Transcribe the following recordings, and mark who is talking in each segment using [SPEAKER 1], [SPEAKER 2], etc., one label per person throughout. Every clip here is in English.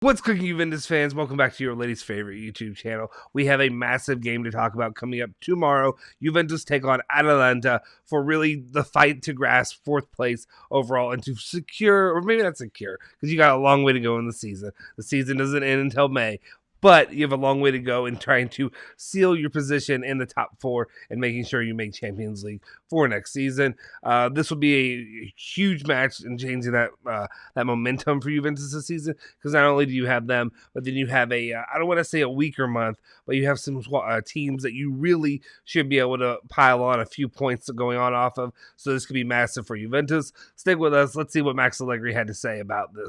[SPEAKER 1] What's cooking, Juventus fans? Welcome back to your latest favorite YouTube channel. We have a massive game to talk about coming up tomorrow. Juventus take on Atalanta for really the fight to grasp fourth place overall and to secure, or maybe not secure, because you got a long way to go in the season. The season doesn't end until May. But you have a long way to go in trying to seal your position in the top four and making sure you make Champions League for next season. This will be a huge match in changing that momentum for Juventus this season, because not only do you have them, but then you have I don't want to say a weaker month, but you have some teams that you really should be able to pile on a few points going on off of. So this could be massive for Juventus. Stick with us. Let's see what Max Allegri had to say about this.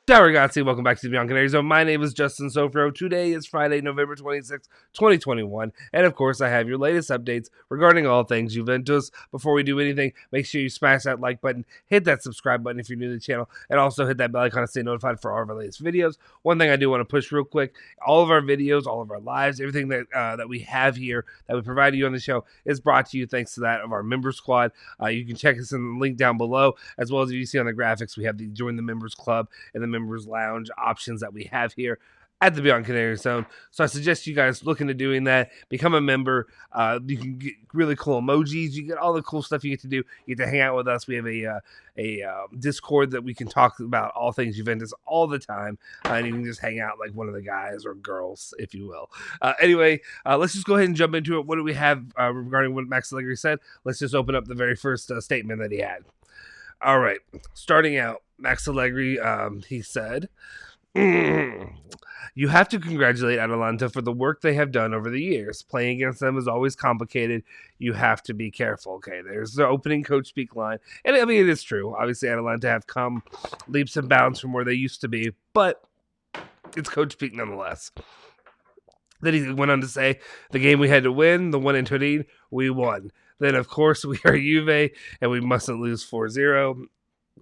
[SPEAKER 1] Ciao ragazzi, welcome back to the Bianconeri Zone. My name is Justin Sofro. Today is Friday, November 26, 2021. And of course, I have your latest updates regarding all things Juventus. Before we do anything, make sure you smash that like button, hit that subscribe button if you're new to the channel, and also hit that bell icon to stay notified for all of our latest videos. One thing I do want to push real quick, all of our videos, all of our lives, everything that we have here, that we provide you on the show, is brought to you thanks to that of our member squad. You can check us in the link down below, as well as if you see on the graphics, we have the Join the Members Club and the Members Lounge options that we have here at the Bianconeri Zone. So I suggest you guys look into doing that. Become a member. You can get really cool emojis. You get all the cool stuff you get to do. You get to hang out with us. We have a Discord that we can talk about all things Juventus all the time. And you can just hang out like one of the guys or girls, if you will. Anyway, let's just go ahead and jump into it. What do we have regarding what Max Allegri said? Let's just open up the very first statement that he had. All right, starting out, Max Allegri, he said, "You have to congratulate Atalanta for the work they have done over the years. Playing against them is always complicated. You have to be careful." Okay, there's the opening coach speak line. And I mean, it is true. Obviously, Atalanta have come leaps and bounds from where they used to be, but it's coach speak nonetheless. Then he went on to say, "The game we had to win, the one in Turin, we won. Then, of course, we are Juve, and we mustn't lose 4-0.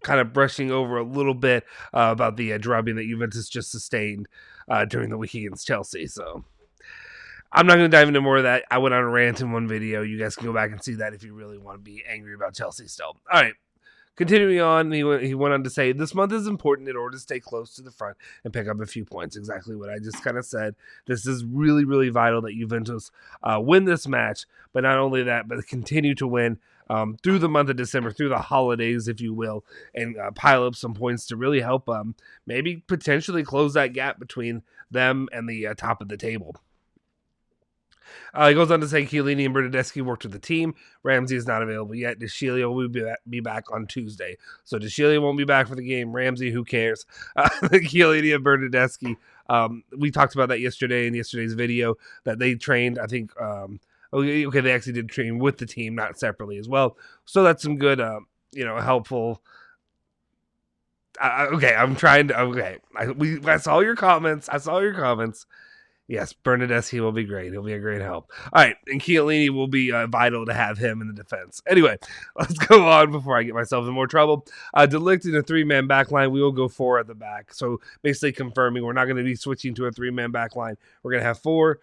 [SPEAKER 1] Kind of brushing over a little bit about the drubbing that Juventus just sustained during the week against Chelsea. So I'm not going to dive into more of that. I went on a rant in one video. You guys can go back and see that if you really want to be angry about Chelsea still. All right. Continuing on, he went on to say, "This month is important in order to stay close to the front and pick up a few points." Exactly what I just kind of said. This is really, really vital that Juventus win this match, but not only that, but continue to win through the month of December, through the holidays, if you will, and pile up some points to really help maybe potentially close that gap between them and the top of the table. He goes on to say Chiellini and Bernardeschi worked with the team. Ramsey is not available yet. De Sciglio will be back on Tuesday. So De Sciglio won't be back for the game. Ramsey, who cares? Chiellini and Bernardeschi. We talked about that yesterday in yesterday's video that they trained, I think. Okay, they actually did train with the team, not separately as well. So that's some good, helpful. Okay, I'm trying to. Okay, I saw your comments. Yes, Bernardeschi will be great. He'll be a great help. All right, and Chiellini will be vital to have him in the defense. Anyway, let's go on before I get myself in more trouble. De Ligt in a three-man back line. We will go four at the back. So basically confirming we're not going to be switching to a three-man back line. We're going to have four.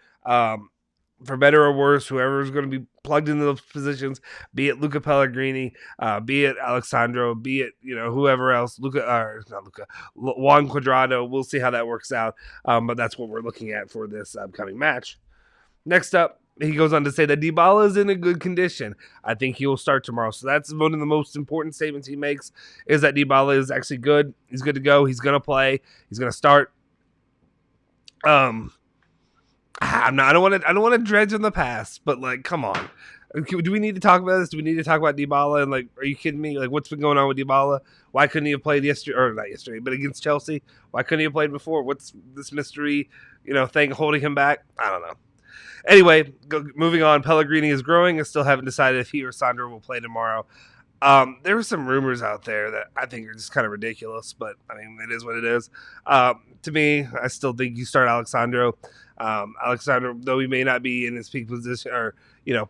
[SPEAKER 1] For better or worse, whoever is going to be plugged into those positions, be it Luca Pellegrini, be it Alexandro, be it whoever else, Juan Cuadrado. We'll see how that works out, but that's what we're looking at for this upcoming match. Next up, he goes on to say that Dybala is in a good condition. I think he will start tomorrow. So that's one of the most important statements he makes, is that Dybala is actually good. He's good to go. He's going to play. He's going to start. I don't want to dredge on the past, but like, come on. Do we need to talk about this? Do we need to talk about Dybala? And like, are you kidding me? Like, what's been going on with Dybala? Why couldn't he have played yesterday, or not yesterday, but against Chelsea? Why couldn't he have played before? What's this mystery, thing holding him back? I don't know. Anyway, moving on. Pellegrini is growing. I still haven't decided if he or Sandro will play tomorrow. There were some rumors out there that I think are just kind of ridiculous, but I mean, it is what it is. To me, I still think you start Alexandro. Alexandro, though he may not be in his peak position or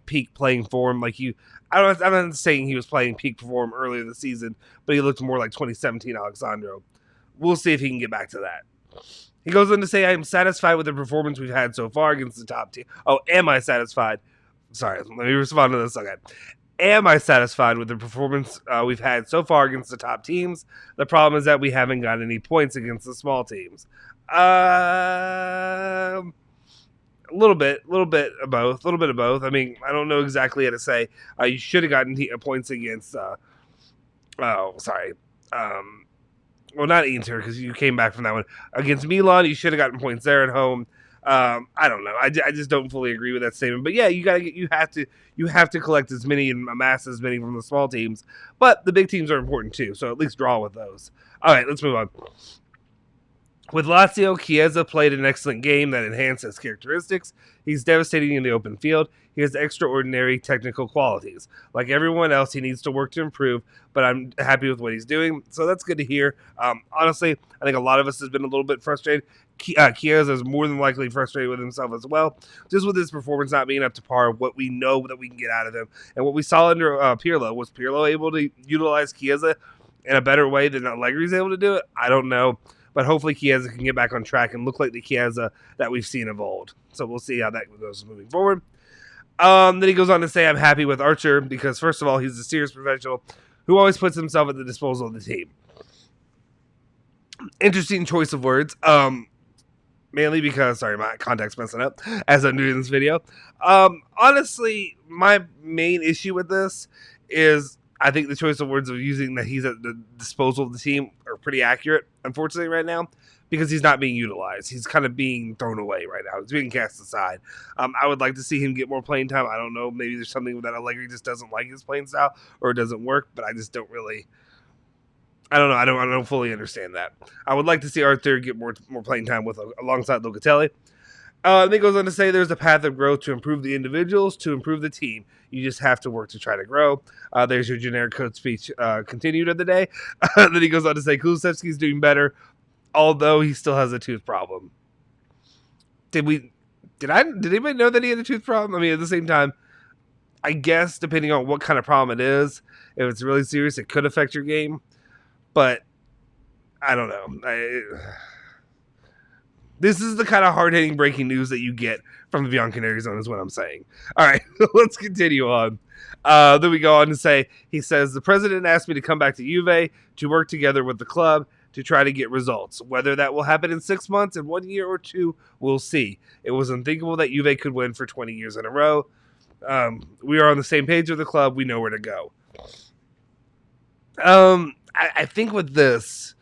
[SPEAKER 1] peak playing form like you. I'm not saying he was playing peak form earlier in the season, but he looked more like 2017 Alexandro. We'll see if he can get back to that. He goes on to say, "I am satisfied with the performance we've had so far against the top team." Oh, am I satisfied? Sorry, let me respond to this. Okay. Am I satisfied with the performance we've had so far against the top teams? The problem is that we haven't got any points against the small teams. A little bit of both, a little bit of both. I mean, I don't know exactly how to say. You should have gotten points against. Oh, sorry. Um, well, not Inter because you came back from that one against Milan. You should have gotten points there at home. I don't know. I just don't fully agree with that statement. But yeah, you have to collect as many and amass as many from the small teams. But the big teams are important too. So at least draw with those. All right, let's move on. With Lazio, Chiesa played an excellent game that enhanced his characteristics. He's devastating in the open field. He has extraordinary technical qualities. Like everyone else, he needs to work to improve, but I'm happy with what he's doing, so that's good to hear. Honestly, I think a lot of us has been a little bit frustrated. Chiesa is more than likely frustrated with himself as well, just with his performance not being up to par, what we know that we can get out of him. And what we saw under Pirlo, was Pirlo able to utilize Chiesa in a better way than Allegri's able to do it? I don't know. But hopefully Chiesa can get back on track and look like the Chiesa that we've seen of old. So we'll see how that goes moving forward. Then he goes on to say, I'm happy with Archer because, first of all, he's a serious professional who always puts himself at the disposal of the team. Interesting choice of words. Mainly because, sorry, my contact's messing up as I'm doing this video. Honestly, my main issue with this is I think the choice of words of using that he's at the disposal of the team are pretty accurate, unfortunately, right now, because he's not being utilized. He's kind of being thrown away right now. He's being cast aside. I would like to see him get more playing time. I don't know. Maybe there's something that Allegri just doesn't like his playing style or it doesn't work, but I just don't really. I don't know. I don't fully understand that. I would like to see Arthur get more playing time with alongside Locatelli. Then he goes on to say there's a path of growth to improve the individuals, to improve the team. You just have to work to try to grow. There's your generic code speech continued of the day. Then he goes on to say Kulusevski's doing better, although he still has a tooth problem. Did anybody know that he had a tooth problem? I mean, at the same time, I guess depending on what kind of problem it is, if it's really serious, it could affect your game. But I don't know. This is the kind of hard-hitting breaking news that you get from the Bianconeri zone is what I'm saying. All right, let's continue on. Then we go on to say, he says, the president asked me to come back to Juve to work together with the club to try to get results. Whether that will happen in 6 months, in 1 year or two, we'll see. It was unthinkable that Juve could win for 20 years in a row. We are on the same page with the club. We know where to go. I think with this,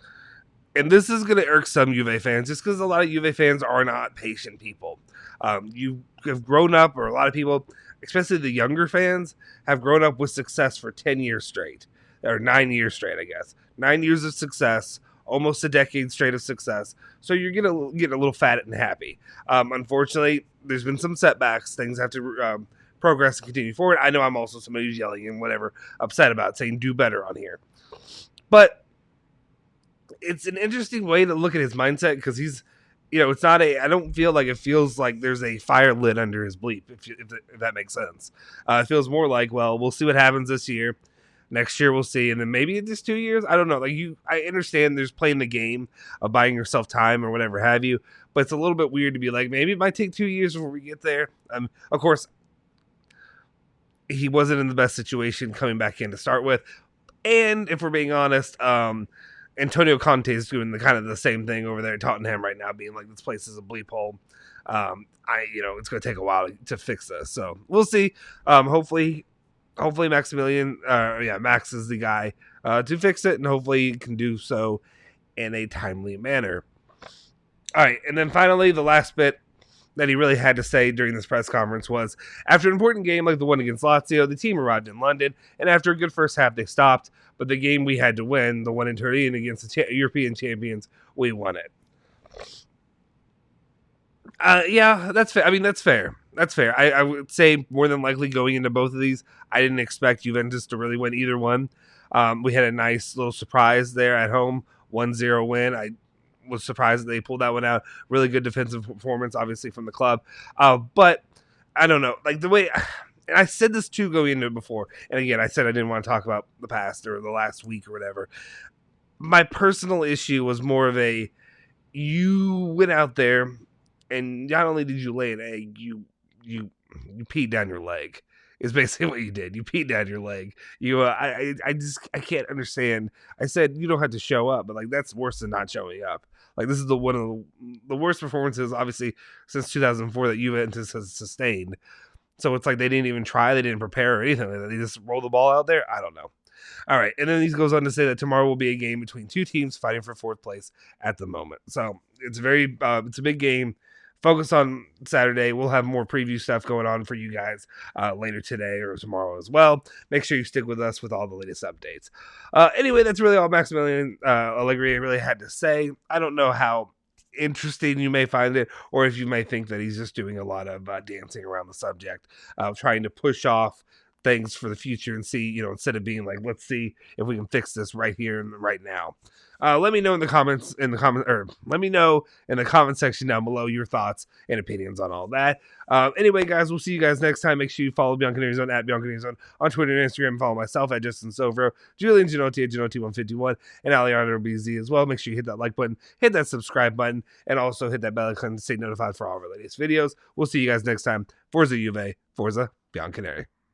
[SPEAKER 1] and this is going to irk some Juve fans, just because a lot of Juve fans are not patient people. You have grown up, or a lot of people, especially the younger fans, have grown up with success for 10 years straight. Or 9 years straight, I guess. 9 years of success, almost a decade straight of success. So you're going to get a little fat and happy. Unfortunately, there's been some setbacks. Things have to progress and continue forward. I know I'm also somebody who's yelling and whatever, upset about saying do better on here. But it's an interesting way to look at his mindset because he's, it's not I don't feel like it feels like there's a fire lit under his bleep, if that makes sense. It feels more like, well, we'll see what happens this year. Next year we'll see, and then maybe in just 2 years. I don't know. I understand there's playing the game of buying yourself time or whatever have you, but it's a little bit weird to be like, maybe it might take 2 years before we get there. Of course, he wasn't in the best situation coming back in to start with, and if we're being honest, Antonio Conte is doing the same thing over there at Tottenham right now, being like, this place is a bleep hole. It's going to take a while to fix this, so we'll see. Hopefully Maximilian, Max is the guy to fix it, and hopefully he can do so in a timely manner. All right, and then finally, the last bit that he really had to say during this press conference was, after an important game like the one against Lazio, the team arrived in London, and after a good first half, they stopped. But the game we had to win, the one in Turin against the European champions, we won it. That's fair. I mean, that's fair. That's fair. I would say more than likely going into both of these, I didn't expect Juventus to really win either one. We had a nice little surprise there at home, 1-0 win. I was surprised that they pulled that one out. Really good defensive performance, obviously, from the club. But I don't know. Like the way, and I said this too going into it before. And again, I said I didn't want to talk about the past or the last week or whatever. My personal issue was more of you went out there and not only did you lay an egg, you peed down your leg. is basically what you did. You peed down your leg. I can't understand. I said you don't have to show up, but like that's worse than not showing up. Like this is one of the worst performances, obviously, since 2004 that Juventus has sustained. So it's like they didn't even try, they didn't prepare or anything like that. They just roll the ball out there. I don't know. All right, and then he goes on to say that tomorrow will be a game between two teams fighting for fourth place at the moment. So it's it's a big game. Focus on Saturday. We'll have more preview stuff going on for you guys later today or tomorrow as well. Make sure you stick with us with all the latest updates. Anyway, that's really all Maximilian Allegri really had to say. I don't know how interesting you may find it, or if you may think that he's just doing a lot of dancing around the subject, trying to push off things for the future and see, instead of being like, let's see if we can fix this right here and right now. Let me know in the comments, or let me know in the comment section down below your thoughts and opinions on all that. Anyway, guys, we'll see you guys next time. Make sure you follow Bianconeri Zone at Bianconeri Zone on Twitter and Instagram. Follow myself at Justin Sovro, Julian Genotti at Genotti151, and Alejandro BZ as well. Make sure you hit that like button, hit that subscribe button, and also hit that bell icon to stay notified for all of our latest videos. We'll see you guys next time. Forza Juve, Forza Bianconeri.